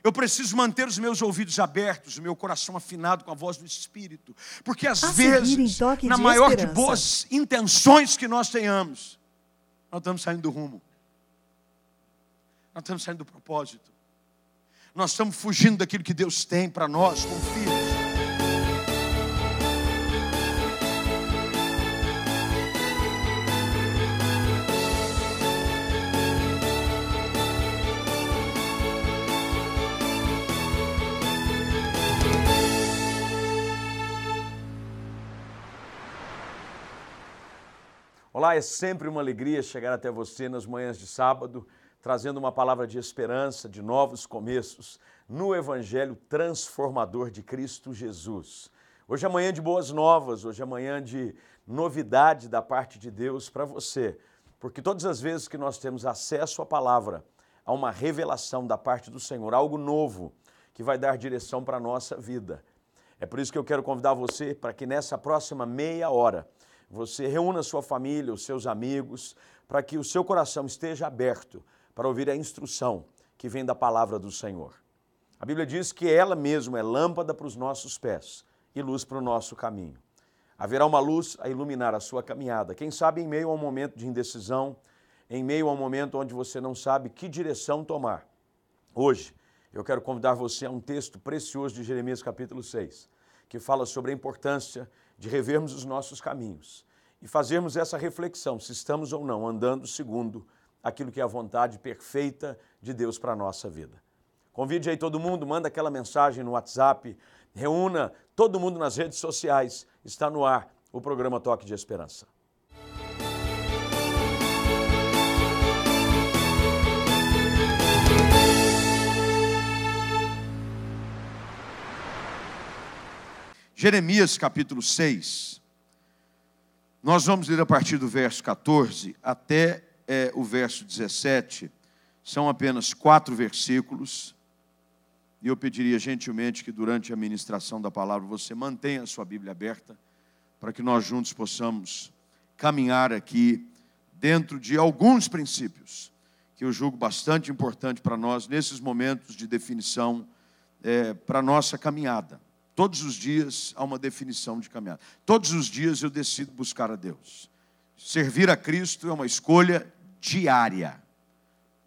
Eu preciso manter os meus ouvidos abertos, o meu coração afinado com a voz do Espírito. Porque às vezes, na maior de boas intenções que nós tenhamos, nós estamos saindo do rumo. Nós estamos saindo do propósito. Nós estamos fugindo daquilo que Deus tem para nós como filhos. Olá, é sempre uma alegria chegar até você nas manhãs de sábado, trazendo uma palavra de esperança, de novos começos, no Evangelho transformador de Cristo Jesus. Hoje é manhã de boas novas, hoje é manhã de novidade da parte de Deus para você, porque todas as vezes que nós temos acesso à palavra, há uma revelação da parte do Senhor, algo novo que vai dar direção para a nossa vida. É por isso que eu quero convidar você para que nessa próxima meia hora, você reúna sua família, os seus amigos, para que o seu coração esteja aberto para ouvir a instrução que vem da palavra do Senhor. A Bíblia diz que ela mesma é lâmpada para os nossos pés e luz para o nosso caminho. Haverá uma luz a iluminar a sua caminhada. Quem sabe em meio a um momento de indecisão, em meio a um momento onde você não sabe que direção tomar. Hoje, eu quero convidar você a um texto precioso de Jeremias capítulo 6, que fala sobre a importância de revermos os nossos caminhos e fazermos essa reflexão, se estamos ou não andando segundo aquilo que é a vontade perfeita de Deus para a nossa vida. Convide aí todo mundo, manda aquela mensagem no WhatsApp, reúna todo mundo nas redes sociais. Está no ar o programa Toque de Esperança. Jeremias capítulo 6, nós vamos ler a partir do verso 14 até o verso 17, são apenas 4 versículos, e eu pediria gentilmente que durante a ministração da palavra você mantenha a sua Bíblia aberta, para que nós juntos possamos caminhar aqui dentro de alguns princípios, que eu julgo bastante importante para nós, nesses momentos de definição para a nossa caminhada. Todos os dias há uma definição de caminhada. Todos os dias eu decido buscar a Deus. Servir a Cristo é uma escolha diária.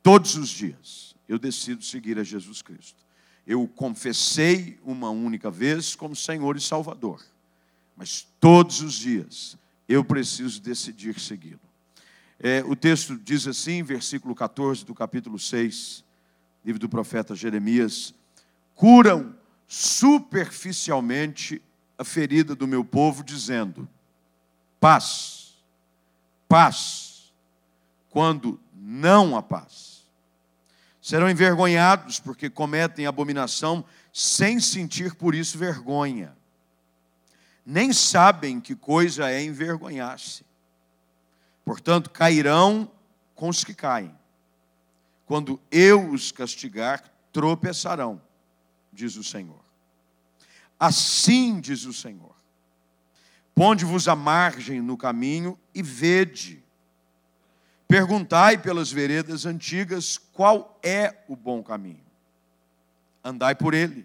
Todos os dias eu decido seguir a Jesus Cristo. Eu o confessei uma única vez como Senhor e Salvador. Mas todos os dias eu preciso decidir segui-lo. O texto diz assim, versículo 14 do capítulo 6, livro do profeta Jeremias: curam superficialmente a ferida do meu povo, dizendo: paz, paz, quando não há paz. Serão envergonhados porque cometem abominação sem sentir por isso vergonha. Nem sabem que coisa é envergonhar-se. Portanto, cairão com os que caem. Quando eu os castigar, tropeçarão, diz o Senhor. Assim diz o Senhor: ponde-vos à margem no caminho e vede. Perguntai pelas veredas antigas qual é o bom caminho. Andai por ele,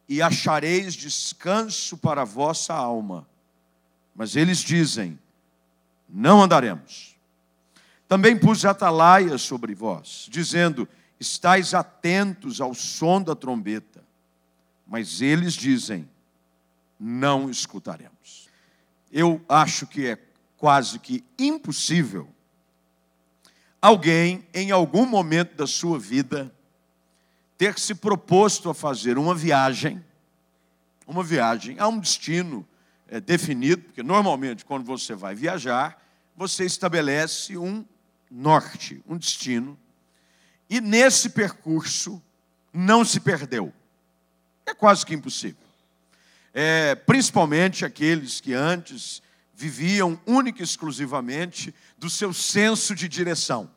e achareis descanso para a vossa alma. Mas eles dizem: não andaremos. Também pus atalaia sobre vós, dizendo: estais atentos ao som da trombeta. Mas eles dizem: não escutaremos. Eu acho que é quase que impossível alguém, em algum momento da sua vida, ter se proposto a fazer uma viagem a um destino definido, porque normalmente quando você vai viajar, você estabelece um norte, um destino, e nesse percurso não se perdeu. É quase que impossível. Principalmente aqueles que antes viviam única e exclusivamente do seu senso de direção.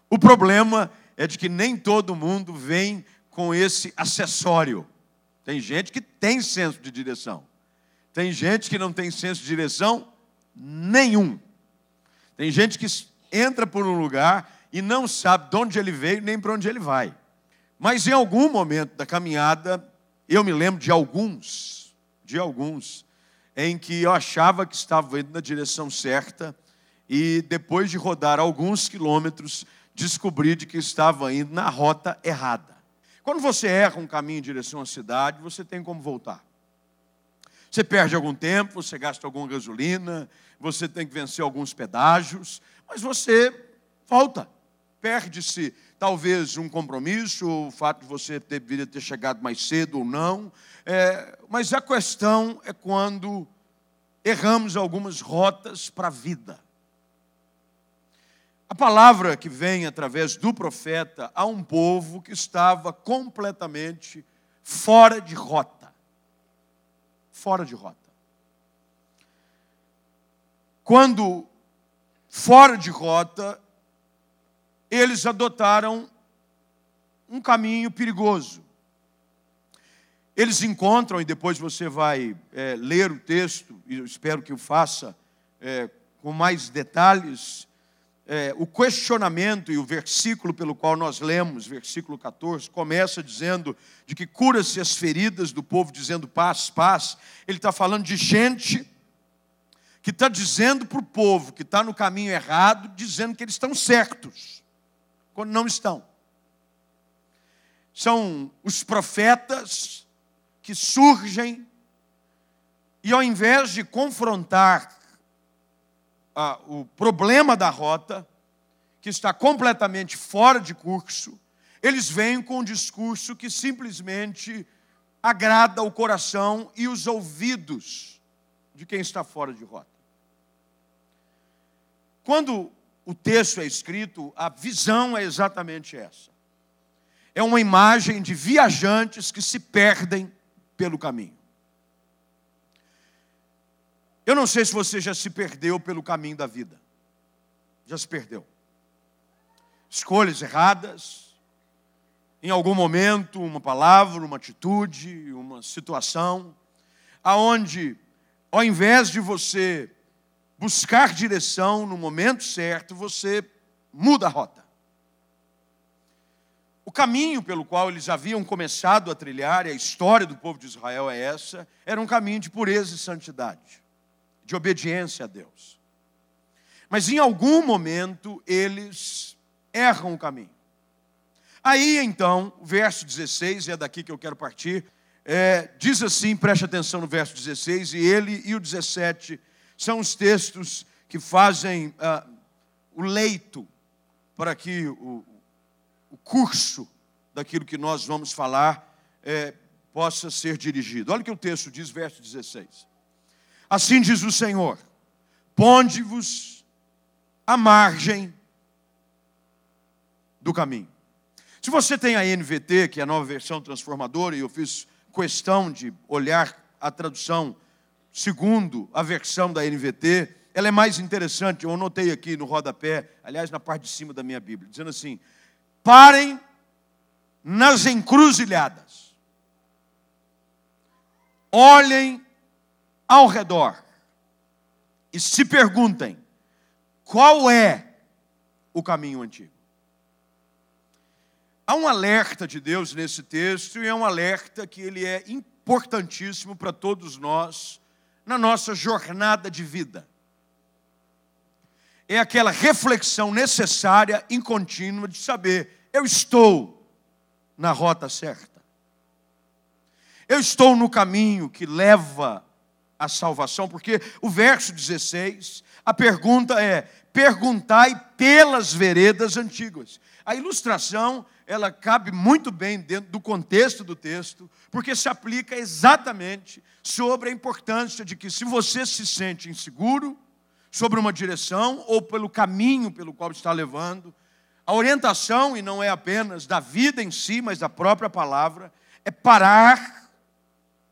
O problema é de que nem todo mundo vem com esse acessório. Tem gente que tem senso de direção. Tem gente que não tem senso de direção nenhum. Tem gente que entra por um lugar e não sabe de onde ele veio nem para onde ele vai. Mas em algum momento da caminhada, eu me lembro de alguns, em que eu achava que estava indo na direção certa e depois de rodar alguns quilômetros, descobri de que estava indo na rota errada. Quando você erra um caminho em direção à cidade, você tem como voltar. Você perde algum tempo, você gasta alguma gasolina, você tem que vencer alguns pedágios, mas você volta. Perde-se talvez um compromisso, o fato de você deveria ter chegado mais cedo ou não. Mas a questão é quando erramos algumas rotas para a vida. A palavra que vem através do profeta a um povo que estava completamente fora de rota. Fora de rota. Quando fora de rota, eles adotaram um caminho perigoso. Eles encontram, e depois você vai ler o texto, e eu espero que o faça com mais detalhes, o questionamento e o versículo pelo qual nós lemos, versículo 14, começa dizendo de que cura-se as feridas do povo, dizendo paz, paz. Ele está falando de gente que está dizendo para o povo que está no caminho errado, dizendo que eles estão certos, quando não estão. São os profetas que surgem e ao invés de confrontar o problema da rota, que está completamente fora de curso, eles vêm com um discurso que simplesmente agrada o coração e os ouvidos de quem está fora de rota. Quando o texto é escrito, a visão é exatamente essa. É uma imagem de viajantes que se perdem pelo caminho. Eu não sei se você já se perdeu pelo caminho da vida. Já se perdeu. Escolhas erradas, em algum momento, uma palavra, uma atitude, uma situação, aonde, ao invés de você buscar direção no momento certo, você muda a rota. O caminho pelo qual eles haviam começado a trilhar, e a história do povo de Israel é essa, era um caminho de pureza e santidade, de obediência a Deus. Mas em algum momento eles erram o caminho. Aí então, o verso 16, é daqui que eu quero partir, diz assim, preste atenção no verso 16, e ele e o 17 são os textos que fazem o leito para que o curso daquilo que nós vamos falar possa ser dirigido. Olha o que o texto diz, verso 16. Assim diz o Senhor, ponde-vos à margem do caminho. Se você tem a NVT, que é a nova versão transformadora, e eu fiz questão de olhar a tradução segundo a versão da NVT, ela é mais interessante, eu anotei aqui no rodapé, aliás, na parte de cima da minha Bíblia, dizendo assim, parem nas encruzilhadas, olhem ao redor e se perguntem, qual é o caminho antigo? Há um alerta de Deus nesse texto, e é um alerta que ele é importantíssimo para todos nós, na nossa jornada de vida. É aquela reflexão necessária e contínua de saber, eu estou na rota certa. Eu estou no caminho que leva à salvação, porque o verso 16, a pergunta é, perguntai pelas veredas antigas. A ilustração, ela cabe muito bem dentro do contexto do texto, porque se aplica exatamente sobre a importância de que se você se sente inseguro sobre uma direção ou pelo caminho pelo qual está levando, a orientação, e não é apenas da vida em si, mas da própria palavra, é parar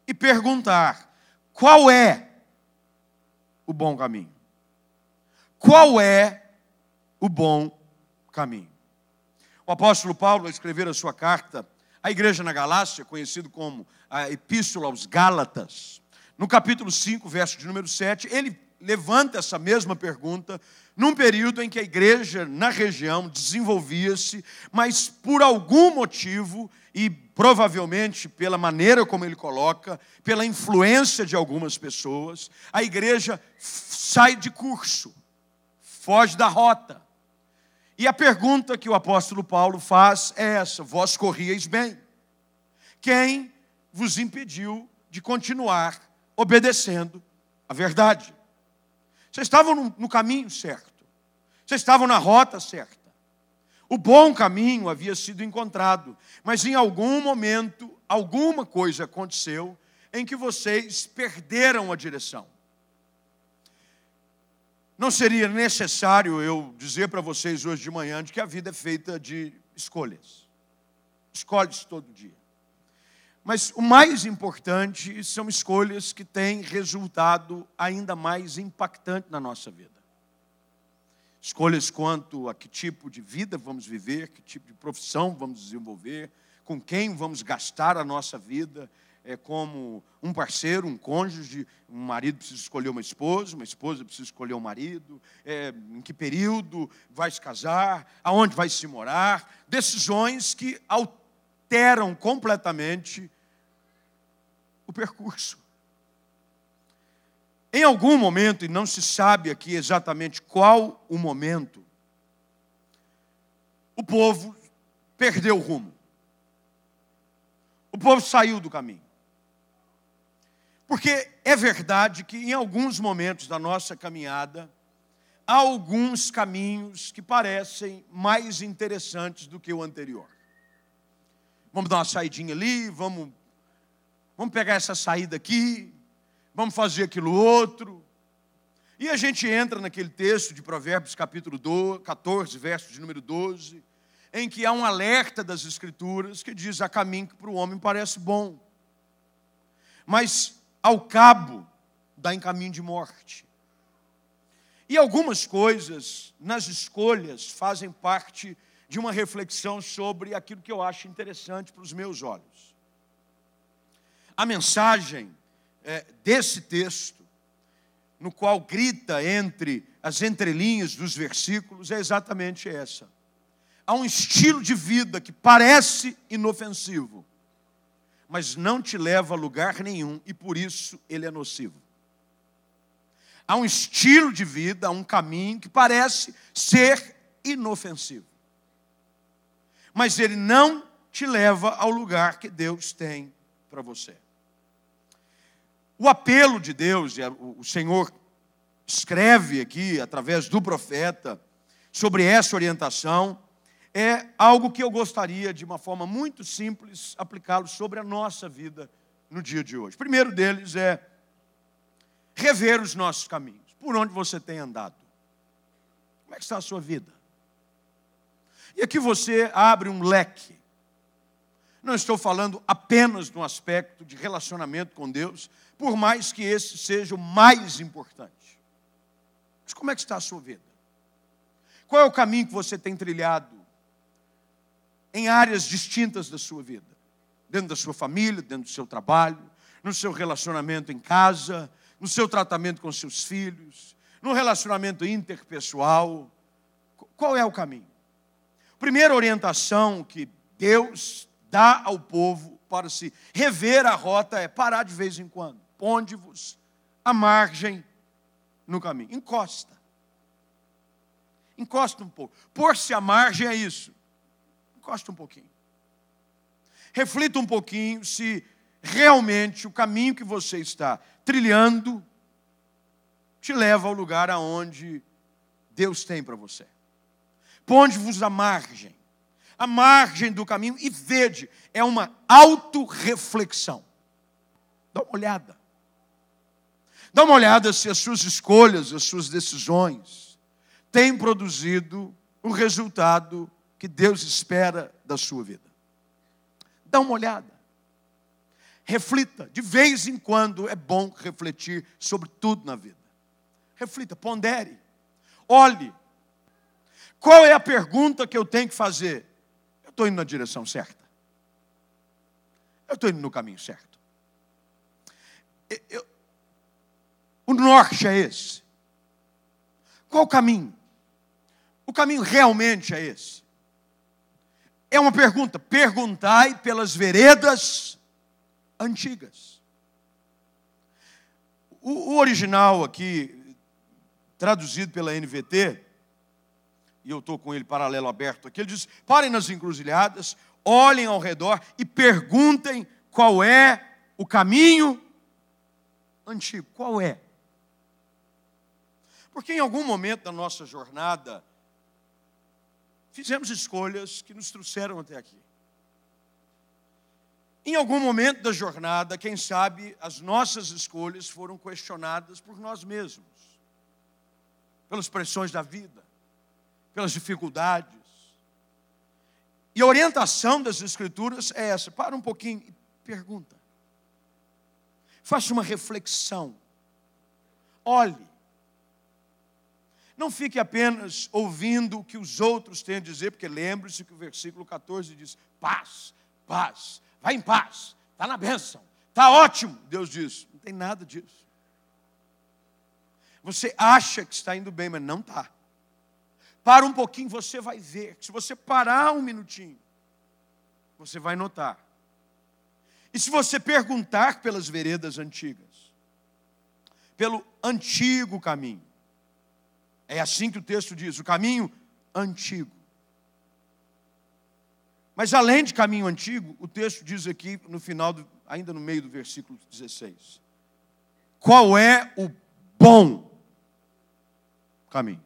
e perguntar, qual é o bom caminho? Qual é o bom caminho? O apóstolo Paulo, ao escrever a sua carta à igreja na Galácia, conhecido como a Epístola aos Gálatas, no capítulo 5, verso de número 7, ele levanta essa mesma pergunta num período em que a igreja na região desenvolvia-se, mas por algum motivo, e provavelmente pela maneira como ele coloca, pela influência de algumas pessoas, a igreja sai de curso, foge da rota. E a pergunta que o apóstolo Paulo faz é essa: vós corrieis bem. Quem vos impediu de continuar obedecendo a verdade? Vocês estavam no caminho certo. Vocês estavam na rota certa. O bom caminho havia sido encontrado. Mas em algum momento, alguma coisa aconteceu em que vocês perderam a direção. Não seria necessário eu dizer para vocês hoje de manhã de que a vida é feita de escolhas. Escolhe-se todo dia. Mas o mais importante são escolhas que têm resultado ainda mais impactante na nossa vida. Escolhas quanto a que tipo de vida vamos viver, que tipo de profissão vamos desenvolver, com quem vamos gastar a nossa vida, como um parceiro, um cônjuge. Um marido precisa escolher uma esposa precisa escolher um marido, em que período vai se casar, aonde vai se morar. Decisões que alteram completamente o percurso. Em algum momento, e não se sabe aqui exatamente qual o momento, o povo perdeu o rumo. O povo saiu do caminho. Porque é verdade que em alguns momentos da nossa caminhada, há alguns caminhos que parecem mais interessantes do que o anterior. Vamos dar uma saidinha ali, vamos pegar essa saída aqui, vamos fazer aquilo outro. E a gente entra naquele texto de Provérbios capítulo 14, verso de número 12, em que há um alerta das Escrituras que diz: há caminho que para o homem parece bom, mas ao cabo dá em caminho de morte. E algumas coisas nas escolhas fazem parte de uma reflexão sobre aquilo que eu acho interessante para os meus olhos. A mensagem desse texto, no qual grita entre as entrelinhas dos versículos, é exatamente essa. Há um estilo de vida que parece inofensivo, mas não te leva a lugar nenhum, e por isso ele é nocivo. Há um estilo de vida, há um caminho que parece ser inofensivo, mas ele não te leva ao lugar que Deus tem para você. O apelo de Deus, e o Senhor escreve aqui, através do profeta, sobre essa orientação, é algo que eu gostaria, de uma forma muito simples, aplicá-lo sobre a nossa vida no dia de hoje. O primeiro deles é rever os nossos caminhos. Por onde você tem andado? Como é que está a sua vida? E aqui você abre um leque. Não estou falando apenas no aspecto de relacionamento com Deus, por mais que esse seja o mais importante. Mas como é que está a sua vida? Qual é o caminho que você tem trilhado em áreas distintas da sua vida? Dentro da sua família, dentro do seu trabalho, no seu relacionamento em casa, no seu tratamento com seus filhos, no relacionamento interpessoal. Qual é o caminho? A primeira orientação que Deus dá ao povo para se rever a rota é parar de vez em quando. Ponde-vos à margem no caminho. Encosta. Encosta um pouco. Pôr-se à margem é isso. Encosta um pouquinho. Reflita um pouquinho se realmente o caminho que você está trilhando te leva ao lugar aonde Deus tem para você. Ponde-vos à margem do caminho, e vede, é uma autorreflexão. Dá uma olhada. Dá uma olhada se as suas escolhas, as suas decisões têm produzido o resultado que Deus espera da sua vida. Dá uma olhada. Reflita. De vez em quando é bom refletir sobre tudo na vida. Reflita, pondere. Olhe. Qual é a pergunta que eu tenho que fazer? Eu estou indo na direção certa? Eu estou indo no caminho certo? O norte é esse. Qual o caminho? O caminho realmente é esse. É uma pergunta. Perguntai pelas veredas antigas. O original aqui, traduzido pela NVT, e eu estou com ele paralelo aberto aqui, ele diz: parem nas encruzilhadas, olhem ao redor e perguntem qual é o caminho antigo. Qual é? Porque em algum momento da nossa jornada, fizemos escolhas que nos trouxeram até aqui. Em algum momento da jornada, quem sabe, as nossas escolhas foram questionadas por nós mesmos, pelas pressões da vida, pelas dificuldades. E a orientação das Escrituras é essa: para um pouquinho e pergunta. Faça uma reflexão. Olhe. Não fique apenas ouvindo o que os outros têm a dizer, porque lembre-se que o versículo 14 diz: paz, paz, vai em paz, está na bênção, está ótimo. Deus diz: não tem nada disso. Você acha que está indo bem, mas não está. Para um pouquinho, você vai ver. Se você parar um minutinho, você vai notar. E se você perguntar pelas veredas antigas, pelo antigo caminho, é assim que o texto diz, o caminho antigo. Mas além de caminho antigo, o texto diz aqui no final, ainda no meio do versículo 16, qual é o bom caminho?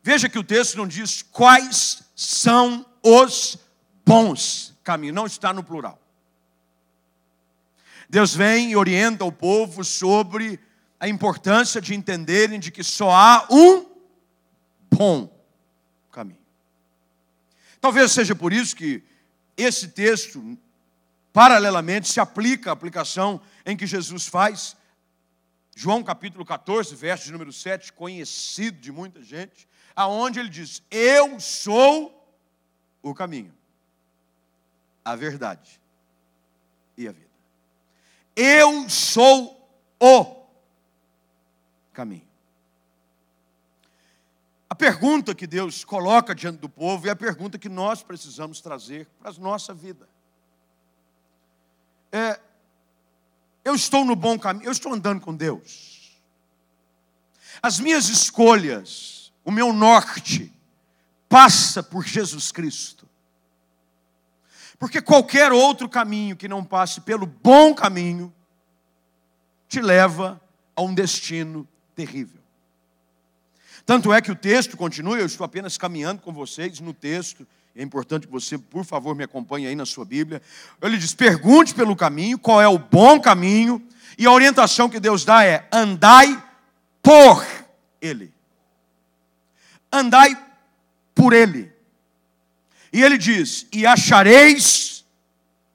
Veja que o texto não diz quais são os bons caminhos, não está no plural. Deus vem e orienta o povo sobre a importância de entenderem de que só há um bom caminho. Talvez seja por isso que esse texto, paralelamente, se aplica à aplicação em que Jesus faz. João capítulo 14, verso de número 7, conhecido de muita gente, aonde ele diz: eu sou o caminho, a verdade e a vida. Eu sou o caminho. A pergunta que Deus coloca diante do povo é a pergunta que nós precisamos trazer para a nossa vida. Eu estou no bom caminho, eu estou andando com Deus. As minhas escolhas, o meu norte, passa por Jesus Cristo. Porque qualquer outro caminho que não passe pelo bom caminho, te leva a um destino terrível. Tanto é que o texto continua, eu estou apenas caminhando com vocês no texto, é importante que você, por favor, me acompanhe aí na sua Bíblia. Ele diz: pergunte pelo caminho, qual é o bom caminho, e a orientação que Deus dá é: andai por ele. Andai por ele. E ele diz: e achareis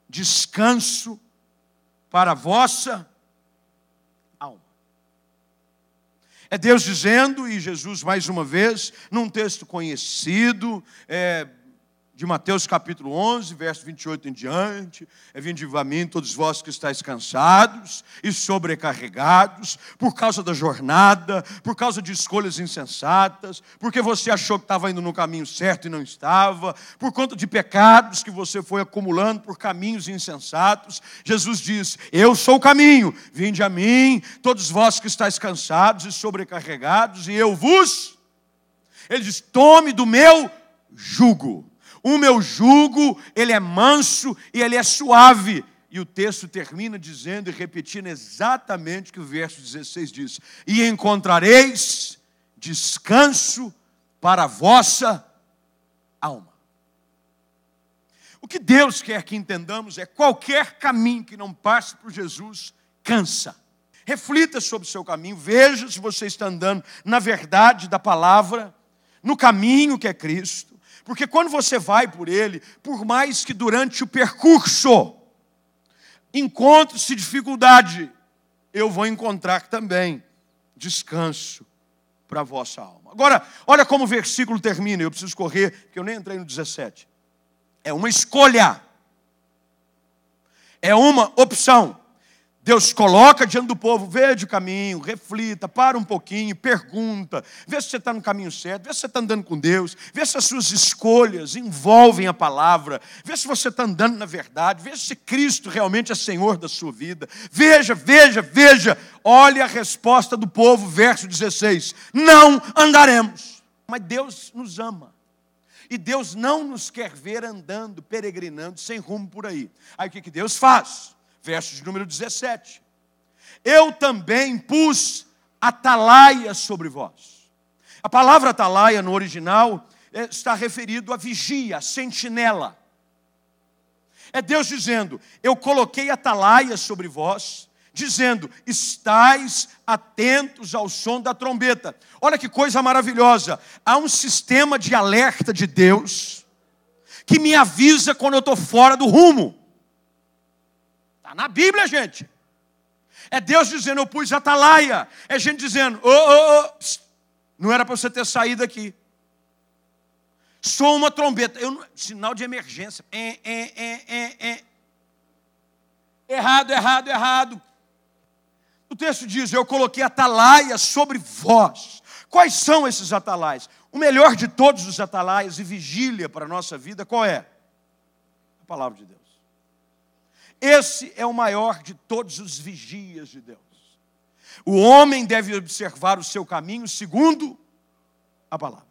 descanso para a vossa alma. É Deus dizendo, e Jesus mais uma vez, num texto conhecido, de Mateus capítulo 11, verso 28 em diante: vinde a mim todos vós que estáis cansados e sobrecarregados, por causa da jornada, por causa de escolhas insensatas, porque você achou que estava indo no caminho certo e não estava, por conta de pecados que você foi acumulando por caminhos insensatos. Jesus diz: eu sou o caminho, vinde a mim todos vós que estáis cansados e sobrecarregados, e eu vos... Ele diz: tome do meu jugo. O meu jugo, ele é manso e ele é suave. E o texto termina dizendo e repetindo exatamente o que o verso 16 diz: e encontrareis descanso para a vossa alma. O que Deus quer que entendamos é: qualquer caminho que não passe por Jesus, cansa. Reflita sobre o seu caminho, veja se você está andando na verdade da palavra, no caminho que é Cristo. Porque quando você vai por ele, por mais que durante o percurso encontre-se dificuldade, eu vou encontrar também descanso para a vossa alma. Agora, olha como o versículo termina. Eu preciso correr, porque eu nem entrei no 17. É uma escolha. É uma opção. Deus coloca diante do povo, veja o caminho, reflita, para um pouquinho, pergunta, vê se você está no caminho certo, vê se você está andando com Deus, vê se as suas escolhas envolvem a palavra, vê se você está andando na verdade, vê se Cristo realmente é Senhor da sua vida. Veja, veja, veja, olha a resposta do povo, verso 16, não andaremos. Mas Deus nos ama. E Deus não nos quer ver andando, peregrinando, sem rumo por aí. Aí o que Deus faz? Verso de número 17. Eu também pus atalaia sobre vós. A palavra atalaia no original está referido a vigia, a sentinela. É Deus dizendo, eu coloquei atalaia sobre vós, dizendo, estais atentos ao som da trombeta. Olha que coisa maravilhosa. Há um sistema de alerta de Deus que me avisa quando eu estou fora do rumo. Está na Bíblia, gente. É Deus dizendo, eu pus atalaia. É gente dizendo, não era para você ter saído aqui. Sou uma trombeta. Sinal de emergência. Errado, errado, errado. O texto diz, eu coloquei atalaia sobre vós. Quais são esses atalaias? O melhor de todos os atalaias e vigília para a nossa vida, qual é? A palavra de Deus. Esse é o maior de todos os vigias de Deus. O homem deve observar o seu caminho segundo a palavra.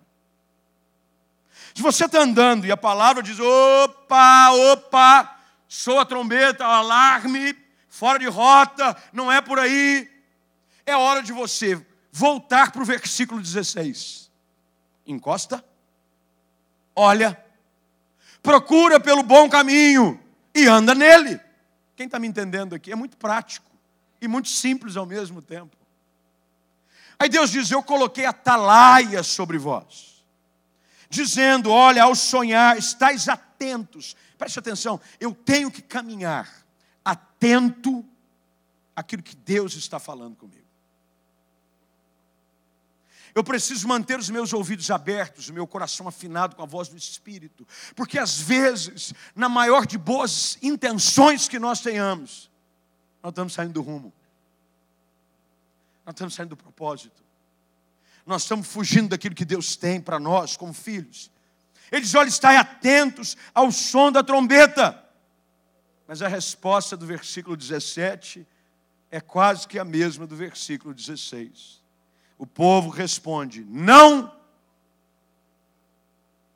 Se você está andando e a palavra diz, opa, opa, soa a trombeta, alarme, fora de rota, não é por aí. É hora de você voltar para o versículo 16. Encosta, olha, procura pelo bom caminho e anda nele. Quem está me entendendo aqui? É muito prático e muito simples ao mesmo tempo. Aí Deus diz, eu coloquei atalaia sobre vós, dizendo, olha, ao sonhar, estais atentos. Preste atenção, eu tenho que caminhar atento àquilo que Deus está falando comigo. Eu preciso manter os meus ouvidos abertos, o meu coração afinado com a voz do Espírito. Porque às vezes, na maior de boas intenções que nós tenhamos, nós estamos saindo do rumo. Nós estamos saindo do propósito. Nós estamos fugindo daquilo que Deus tem para nós como filhos. Ele diz, olha, estai atentos ao som da trombeta. Mas a resposta do versículo 17 é quase que a mesma do versículo 16. O povo responde, não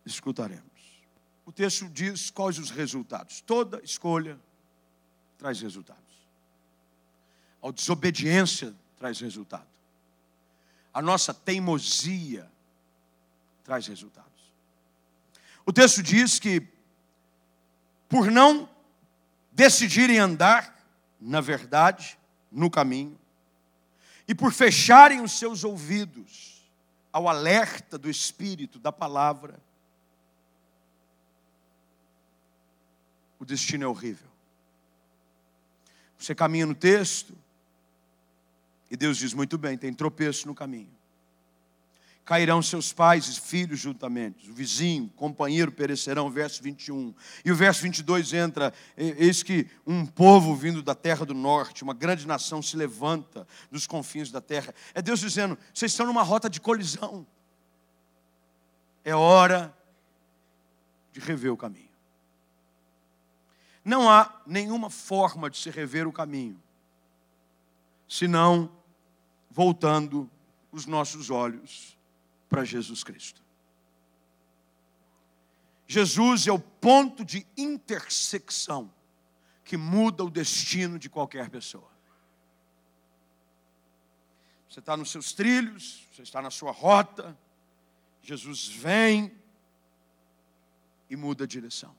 escutaremos. O texto diz quais os resultados. Toda escolha traz resultados. A desobediência traz resultado. A nossa teimosia traz resultados. O texto diz que, por não decidirem andar na verdade, no caminho, e por fecharem os seus ouvidos ao alerta do Espírito, da palavra, o destino é horrível. Você caminha no texto, e Deus diz, muito bem, tem tropeço no caminho. Cairão seus pais e filhos juntamente, o vizinho, o companheiro perecerão, verso 21. E o verso 22 entra, eis que um povo vindo da terra do norte, uma grande nação se levanta dos confins da terra. É Deus dizendo, vocês estão numa rota de colisão. É hora de rever o caminho. Não há nenhuma forma de se rever o caminho, senão voltando os nossos olhos para Jesus Cristo. Jesus é o ponto de intersecção que muda o destino de qualquer pessoa. Você está nos seus trilhos, você está na sua rota, Jesus vem e muda a direção.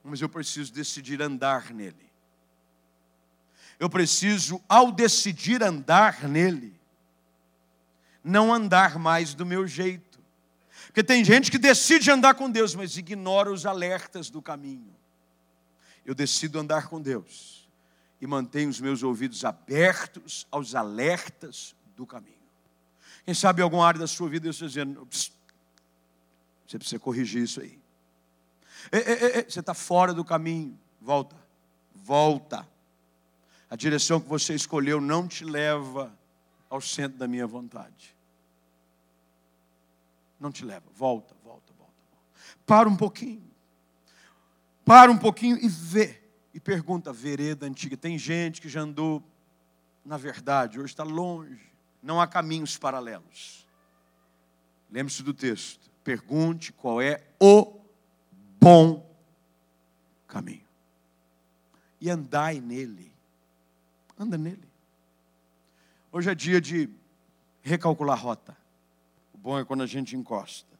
Mas eu preciso decidir andar nele. Eu preciso, ao decidir andar nele, não andar mais do meu jeito. Porque tem gente que decide andar com Deus, mas ignora os alertas do caminho. Eu decido andar com Deus e mantenho os meus ouvidos abertos aos alertas do caminho. Quem sabe em alguma área da sua vida eu estou dizendo, você precisa corrigir isso aí. Você está fora do caminho. Volta. A direção que você escolheu não te leva ao centro da minha vontade. Não te leva. Volta. Para um pouquinho. Para um pouquinho e vê. E pergunta, vereda antiga. Tem gente que já andou, na verdade, hoje está longe. Não há caminhos paralelos. Lembre-se do texto. Pergunte qual é o bom caminho. E andai nele. Anda nele. Hoje é dia de recalcular a rota. O bom é quando a gente encosta.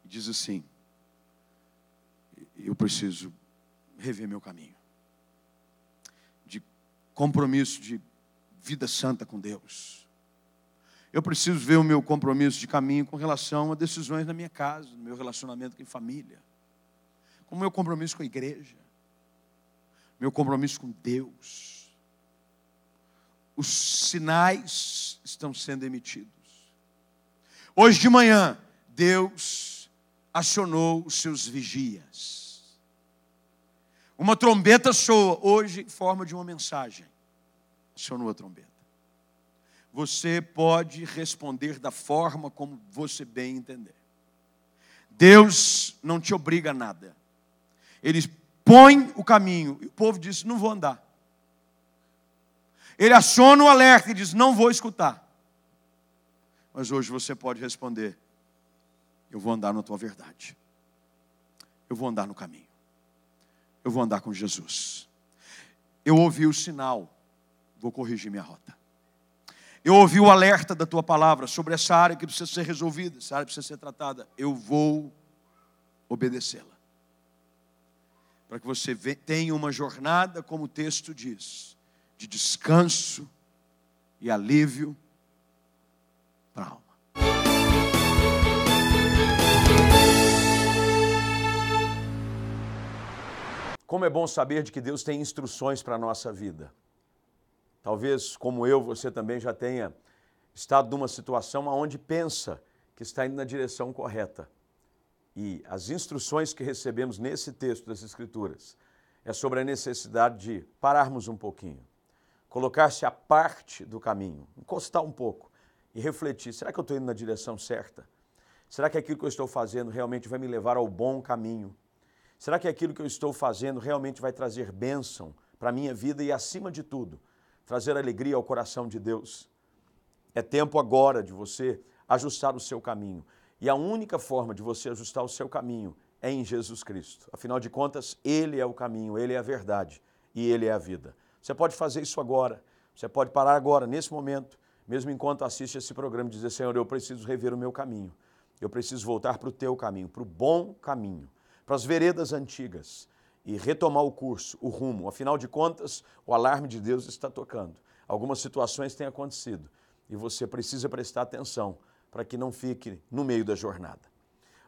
E diz assim, eu preciso rever meu caminho. De compromisso de vida santa com Deus. Eu preciso ver o meu compromisso de caminho com relação a decisões na minha casa, no meu relacionamento com a família. Com o meu compromisso com a igreja. Meu compromisso com Deus. Os sinais estão sendo emitidos. Hoje de manhã, Deus acionou os seus vigias. Uma trombeta soa, hoje em forma de uma mensagem. Acionou a trombeta. Você pode responder da forma como você bem entender. Deus não te obriga a nada. Ele põe o caminho. E o povo disse, não vou andar. Ele aciona o alerta e diz, não vou escutar. Mas hoje você pode responder, eu vou andar na tua verdade. Eu vou andar no caminho. Eu vou andar com Jesus. Eu ouvi o sinal, vou corrigir minha rota. Eu ouvi o alerta da tua palavra sobre essa área que precisa ser resolvida, essa área precisa ser tratada. Eu vou obedecê-la. Para que você tenha uma jornada, como o texto diz, de descanso e alívio para a alma. Como é bom saber de que Deus tem instruções para a nossa vida. Talvez, como eu, você também já tenha estado numa situação onde pensa que está indo na direção correta. E as instruções que recebemos nesse texto das Escrituras é sobre a necessidade de pararmos um pouquinho, colocar-se à parte do caminho, encostar um pouco e refletir, será que eu estou indo na direção certa? Será que aquilo que eu estou fazendo realmente vai me levar ao bom caminho? Será que aquilo que eu estou fazendo realmente vai trazer bênção para a minha vida e, acima de tudo, trazer alegria ao coração de Deus? É tempo agora de você ajustar o seu caminho. E a única forma de você ajustar o seu caminho é em Jesus Cristo. Afinal de contas, Ele é o caminho, Ele é a verdade e Ele é a vida. Você pode fazer isso agora. Você pode parar agora, nesse momento, mesmo enquanto assiste esse programa, e dizer, Senhor, eu preciso rever o meu caminho. Eu preciso voltar para o teu caminho, para o bom caminho, para as veredas antigas e retomar o curso, o rumo. Afinal de contas, o alarme de Deus está tocando. Algumas situações têm acontecido e você precisa prestar atenção para que não fique no meio da jornada.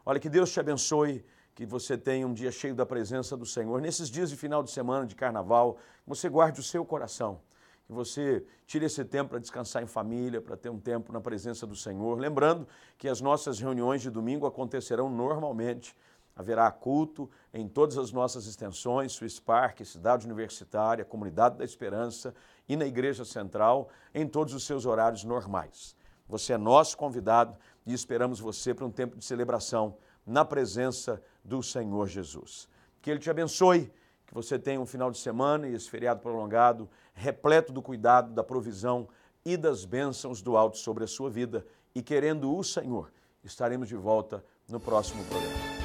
Olha, que Deus te abençoe, que você tenha um dia cheio da presença do Senhor. Nesses dias de final de semana, de carnaval, que você guarde o seu coração, que você tire esse tempo para descansar em família, para ter um tempo na presença do Senhor. Lembrando que as nossas reuniões de domingo acontecerão normalmente. Haverá culto em todas as nossas extensões, Swiss Park, Cidade Universitária, Comunidade da Esperança e na Igreja Central, em todos os seus horários normais. Você é nosso convidado e esperamos você para um tempo de celebração na presença do Senhor Jesus. Que Ele te abençoe, que você tenha um final de semana e esse feriado prolongado, repleto do cuidado, da provisão e das bênçãos do alto sobre a sua vida. E querendo o Senhor, estaremos de volta no próximo programa.